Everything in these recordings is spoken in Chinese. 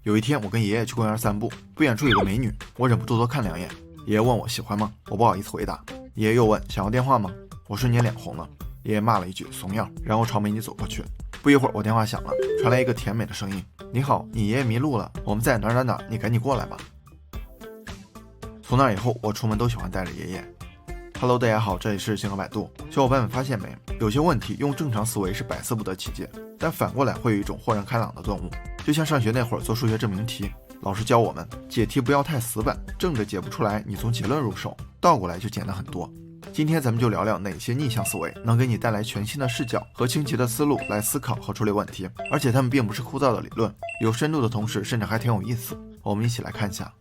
有一天我跟爷爷去公园散步，不远处有个美女，我忍不住多看2眼。爷爷问我喜欢吗？我不好意思回答。爷爷又问想要电话吗？我瞬间脸红了。爷爷骂了一句怂样，然后朝美女走过去。不一会儿我电话响了，传来一个甜美的声音：你好，你爷爷迷路了，我们在哪儿哪儿，你赶紧过来吧。从那以后我出门都喜欢带着爷爷。Hello， 大家好，这里是星河百度。小伙伴们发现没，有些问题用正常思维是百思不得其解，但反过来会有一种豁然开朗的顿悟。就像上学那会儿做数学证明题，老师教我们解题不要太死板，正着解不出来，你从结论入手，倒过来就简单很多。今天咱们就聊聊哪些逆向思维能给你带来全新的视角和清奇的思路来思考和处理问题，而且它们并不是枯燥的理论，有深度的同时甚至还挺有意思。我们一起来看一下。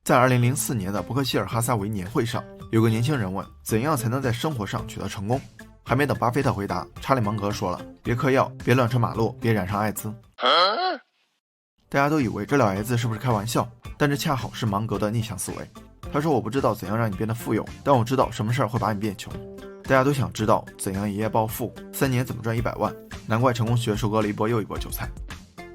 在2004年的伯克希尔哈撒韦年会上，有个年轻人问怎样才能在生活上取得成功。还没等巴菲特回答，查理芒格说了，别嗑药，别乱穿马路，别染上艾滋。大家都以为这2字是不是开玩笑，但这恰好是芒格的逆向思维。他说，我不知道怎样让你变得富有，但我知道什么事儿会把你变穷。大家都想知道怎样一夜暴富，3年怎么赚100万，难怪成功学收割了一波又一波韭菜。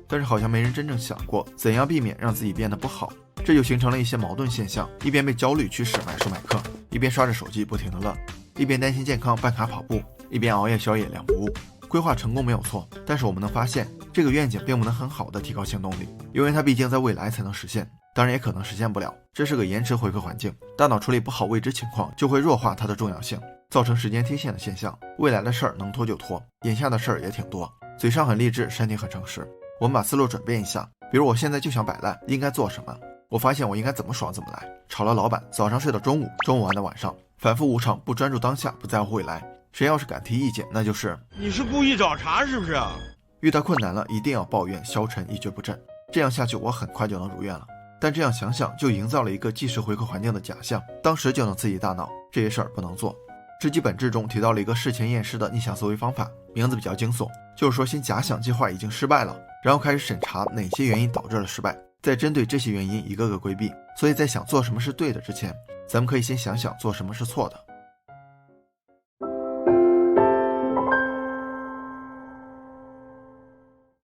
但是好像没人真正想过怎样避免让自己变得不好，这就形成了一些矛盾现象，一边被焦虑驱使买书买课，一边刷着手机不停的乐，一边担心健康办卡跑步，一边熬夜宵夜2不误。规划成功没有错，但是我们能发现这个愿景并不能很好的提高行动力，因为它毕竟在未来才能实现，当然也可能实现不了，这是个延迟回馈环境。大脑处理不好未知情况，就会弱化它的重要性，造成时间贴现的现象。未来的事儿能拖就拖，眼下的事儿也挺多，嘴上很励志，身体很诚实。我们把思路转变一下，比如我现在就想摆烂，应该做什么？我发现我应该怎么爽怎么来，炒了老板，早上睡到中午，中午玩到晚上，反复无常，不专注当下，不在乎未来。谁要是敢提意见，那就是你是故意找茬是不是？遇到困难了一定要抱怨消沉，一蹶不振，这样下去我很快就能如愿了。但这样想想就营造了一个即时回馈环境的假象，当时就能刺激大脑，这些事儿不能做。知己本质中提到了一个事前验尸的逆向思维方法，名字比较惊悚，就是说先假想计划已经失败了，然后开始审查哪些原因导致了失败，再针对这些原因一个个规避。所以在想做什么是对的之前，咱们可以先想想做什么是错的。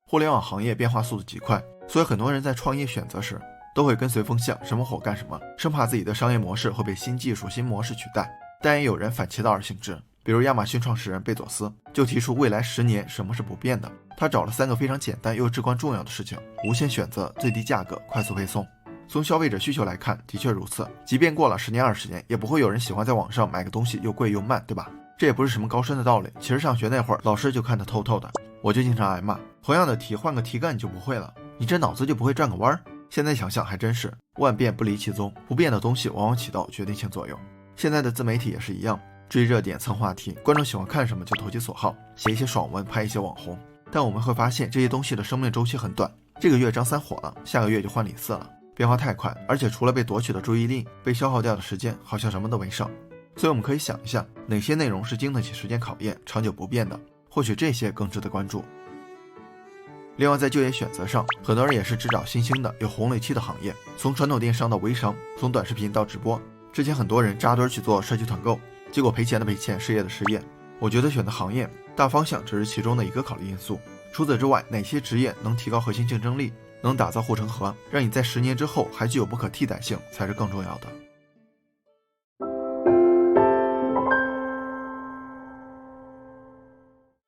互联网行业变化速度极快，所以很多人在创业选择时都会跟随风向，什么火干什么，生怕自己的商业模式会被新技术新模式取代。但也有人反其道而行之，比如亚马逊创始人贝佐斯就提出未来10年什么是不变的。他找了3个非常简单又至关重要的事情：无限选择、最低价格、快速配送。从消费者需求来看，的确如此，即便过了10年20年，也不会有人喜欢在网上买个东西又贵又慢，对吧？这也不是什么高深的道理，其实上学那会儿老师就看得透透的，我就经常挨骂，同样的题换个题干你就不会了，你这脑子就不会转个弯儿。现在想想还真是，万变不离其宗，不变的东西往往起到决定性作用。现在的自媒体也是一样，追热点蹭话题，观众喜欢看什么就投其所好，写一些爽文，拍一些网红。但我们会发现这些东西的生命周期很短，这个月张3火了，下个月就换李4了，变化太快，而且除了被夺取的注意力，被消耗掉的时间好像什么都没剩。所以我们可以想一下，哪些内容是经得起时间考验，长久不变的，或许这些更值得关注。另外在就业选择上，很多人也是只找新兴的有红利期的行业，从传统电商到微商，从短视频到直播。之前很多人扎堆去做社区团购，结果赔钱的赔钱，失业的失业。我觉得选择行业大方向只是其中的一个考虑因素，除此之外，哪些职业能提高核心竞争力，能打造护城河，让你在10年之后还具有不可替代性，才是更重要的。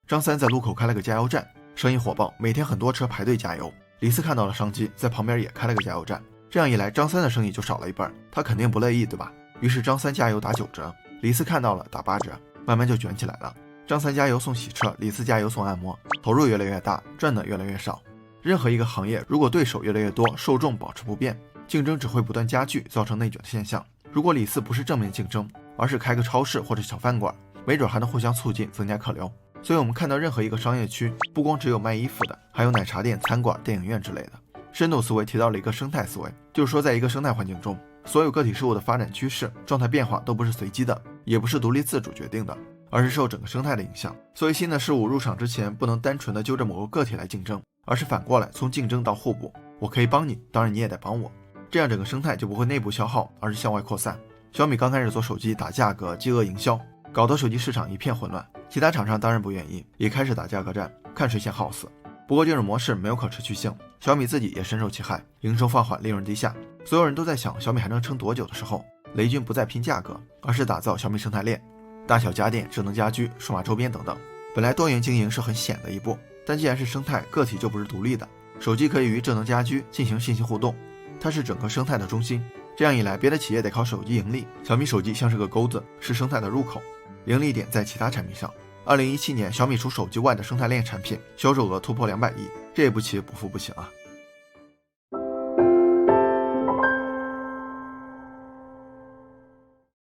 张三在路口开了个加油站，生意火爆，每天很多车排队加油。李4看到了商机，在旁边也开了个加油站，这样一来张三的生意就少了一半，他肯定不乐意，对吧？于是张三加油打9折，李4看到了打8折，慢慢就卷起来了。张三加油送洗车，李4加油送按摩，投入越来越大，赚的越来越少。任何一个行业如果对手越来越多，受众保持不变，竞争只会不断加剧，造成内卷的现象。如果李4不是正面竞争，而是开个超市或者小饭馆，没准还能互相促进，增加客流。所以我们看到任何一个商业区，不光只有卖衣服的，还有奶茶店、餐馆、电影院之类的。深度思维提到了一个生态思维，就是说在一个生态环境中，所有个体事物的发展趋势、状态变化都不是随机的，也不是独立自主决定的，而是受整个生态的影响。所以新的事物入场之前，不能单纯的揪着某个个体来竞争，而是反过来从竞争到互补，我可以帮你，当然你也得帮我，这样整个生态就不会内部消耗，而是向外扩散。小米刚开始做手机打价格、饥饿营销，搞得手机市场一片混乱。其他厂商当然不愿意，也开始打价格战，看谁先耗死。不过这种模式没有可持续性，小米自己也深受其害，营收放缓，利润低下。所有人都在想小米还能撑多久的时候，雷军不再拼价格，而是打造小米生态链，大小家电、智能家居、数码周边等等。本来多元经营是很险的一步，但既然是生态，个体就不是独立的。手机可以与智能家居进行信息互动，它是整个生态的中心。这样一来，别的企业得靠手机盈利，小米手机像是个钩子，是生态的入口，盈利点在其他产品上。2017年，小米除手机外的生态链产品销售额突破200亿，这步棋不服不行啊！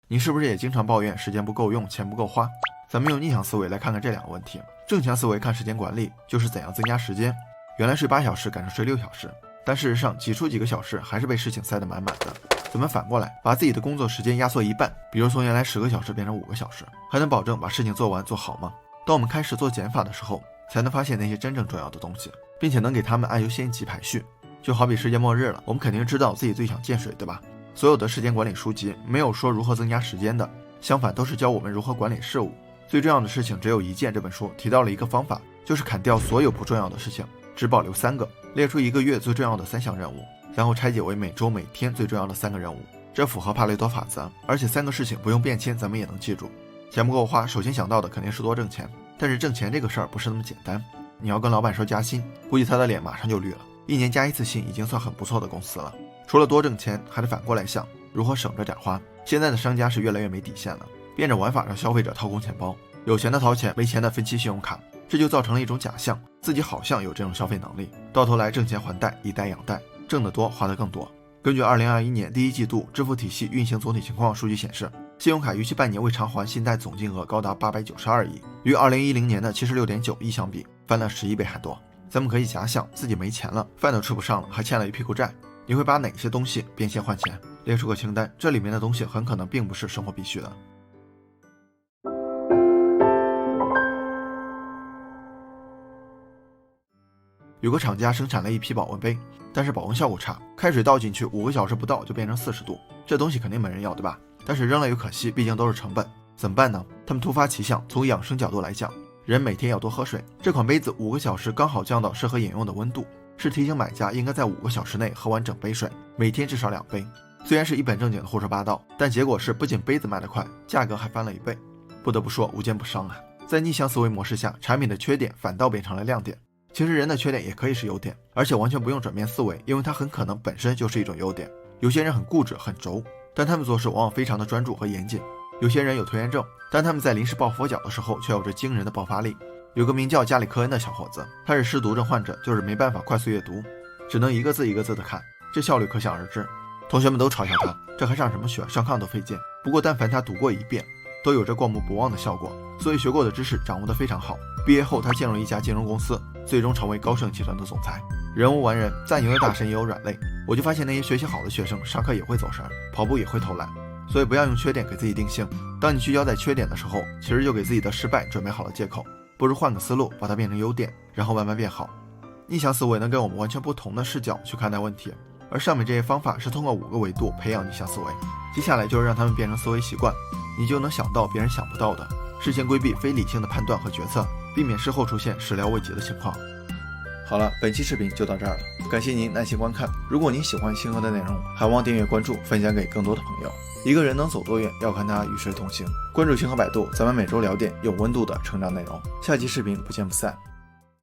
你是不是也经常抱怨时间不够用，钱不够花？咱们用逆向思维来看看这两个问题。正向思维看时间管理，就是怎样增加时间。原来睡8小时改成睡6小时，但事实上挤出几个小时还是被事情塞得满满的。怎么反过来把自己的工作时间压缩一半，比如从原来10个小时变成5个小时，还能保证把事情做完做好吗？当我们开始做减法的时候，才能发现那些真正重要的东西，并且能给他们按优先级排序。就好比世界末日了，我们肯定知道自己最想见水，对吧？所有的时间管理书籍没有说如何增加时间的，相反都是教我们如何管理事物。最重要的事情只有一件，这本书提到了一个方法，就是砍掉所有不重要的事情，只保留3个，列出1个月最重要的3项任务，然后拆解为每周每天最重要的3个任务。这符合帕雷多法则，而且3个事情不用变迁，咱们也能记住。钱不够花，首先想到的肯定是多挣钱，但是挣钱这个事儿不是那么简单。你要跟老板说加薪，估计他的脸马上就绿了。1年加1次薪已经算很不错的公司了。除了多挣钱，还得反过来想如何省着点花。现在的商家是越来越没底线了，变着玩法让消费者掏空钱包，有钱的掏钱，没钱的分期信用卡，这就造成了一种假象，自己好像有这种消费能力，到头来挣钱还贷，以贷养贷，挣得多花得更多。根据2021年第1季度支付体系运行总体情况数据显示，信用卡逾期半年未偿还信贷总金额高达892亿，与2010年的76.9亿相比，翻了11倍还多。咱们可以假想自己没钱了，饭都吃不上了，还欠了一屁股债，你会把哪些东西变现换钱？列出个清单，这里面的东西很可能并不是生活必须的。有个厂家生产了一批保温杯，但是保温效果差，开水倒进去5个小时不到就变成40度，这东西肯定没人要，对吧？但是扔了又可惜，毕竟都是成本，怎么办呢？他们突发奇想，从养生角度来讲，人每天要多喝水，这款杯子5个小时刚好降到适合饮用的温度，是提醒买家应该在5个小时内喝完整杯水，每天至少2杯。虽然是一本正经的胡说八道，但结果是不仅杯子卖得快，价格还翻了1倍。不得不说无奸不商啊！在逆向思维模式下，产品的缺点反倒变成了亮点。其实人的缺点也可以是优点，而且完全不用转变思维，因为它很可能本身就是一种优点。有些人很固执很轴，但他们做事往往非常的专注和严谨。有些人有拖延症，但他们在临时抱佛脚的时候却有着惊人的爆发力。有个名叫加里科恩的小伙子，他是失读症患者，就是没办法快速阅读，只能一个字一个字的看，这效率可想而知。同学们都嘲笑他，这还上什么学，上炕都费劲。不过但凡他读过一遍，都有着过目不忘的效果，所以学过的知识掌握得非常好。毕业后他进入一家金融公司，最终成为高盛集团的总裁。人无完人，再牛的大神也有软肋。我就发现那些学习好的学生上课也会走神，跑步也会偷懒。所以不要用缺点给自己定性，当你聚焦在缺点的时候，其实就给自己的失败准备好了借口。不如换个思路，把它变成优点，然后慢慢变好。逆向思维能给我们完全不同的视角去看待问题，而上面这些方法是通过5个维度培养逆向思维。接下来就是让他们变成思维习惯，你就能想到别人想不到的，事先规避非理性的判断和决策，避免事后出现始料未及的情况。好了，本期视频就到这儿了，感谢您耐心观看。如果您喜欢星河的内容，还望订阅关注，分享给更多的朋友。一个人能走多远，要看他与谁同行。关注星河百度，咱们每周聊点有温度的成长内容。下期视频不见不散。